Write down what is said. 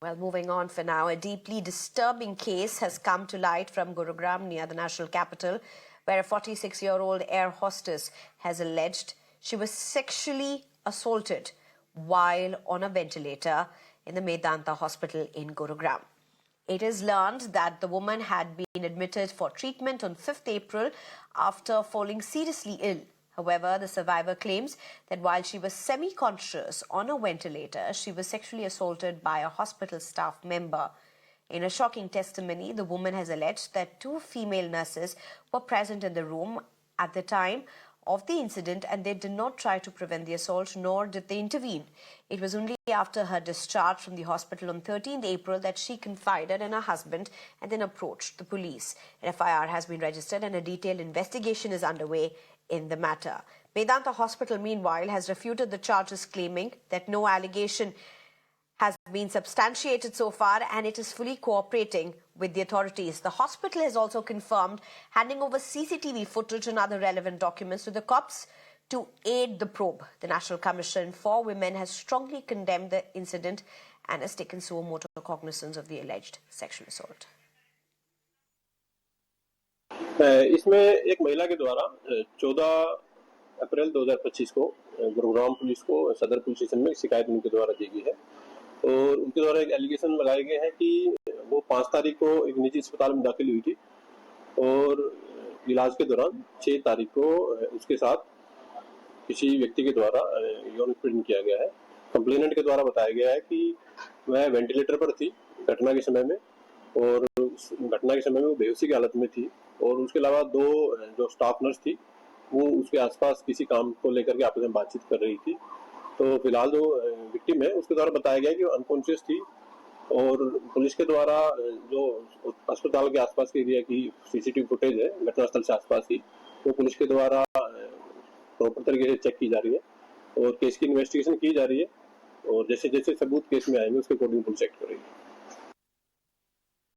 Well, moving on for now, a deeply disturbing case has come to light from Gurugram near the national capital, where a 46-year-old air hostess has alleged she was sexually assaulted while on a ventilator in the Medanta hospital in Gurugram. It is learned that the woman had been admitted for treatment on 5th April after falling seriously ill. However, the survivor claims that while she was semi-conscious on a ventilator, she was sexually assaulted by a hospital staff member. In a shocking testimony, the woman has alleged that 2 female nurses were present in the room at the time of the incident and they did not try to prevent the assault, nor did they intervene. It was only after her discharge from the hospital on 13th April that she confided in her husband and then approached the police. An FIR has been registered and a detailed investigation is underway in the matter. Medanta Hospital, meanwhile, has refuted the charges, claiming that no allegation has been substantiated so far and it is fully cooperating with the authorities. The hospital has also confirmed handing over CCTV footage and other relevant documents to the cops to aid the probe. The National Commission for Women has strongly condemned the incident and has taken suo motu cognizance of the alleged sexual assault. इसमें एक महिला के द्वारा 14 अप्रैल 2025 को Gurugram police को सदर police station में शिकायत उनके द्वारा दी गई है और उनके द्वारा एक एलिगेशन लगाए गए हैं कि वो 5 तारीख को एक निजी अस्पताल में दाखिल हुई थी और इलाज के दौरान 6 तारीख को उसके साथ किसी व्यक्ति के द्वारा यौन उत्पीड़न किया गया है। कंप्लेनेंट के द्वारा बताया गया है कि वह वेंटिलेटर पर थी घटना के समय में और घटना के समय में वो बेहोशी की हालत में थी और उसके अलावा 2 जो स्टाफ नर्स थी वो उसके आसपास किसी काम को लेकर के आपस में बातचीत कर रही थी। तो फिलहाल जो विक्टिम है उसके द्वारा बताया गया कि वो अनकॉन्शियस थी और पुलिस के द्वारा जो अस्पताल के आसपास के एरिया की सीसीटीवी फुटेज है घटनास्थल से आसपास की वो पुलिस के द्वारा प्रॉपर तरीके से चेक की जा रही है और केस की इन्वेस्टिगेशन की जा रही है और जैसे जैसे सबूत केस में आएंगे उसके अकॉर्डिंग पुलिस एक्ट करेगी।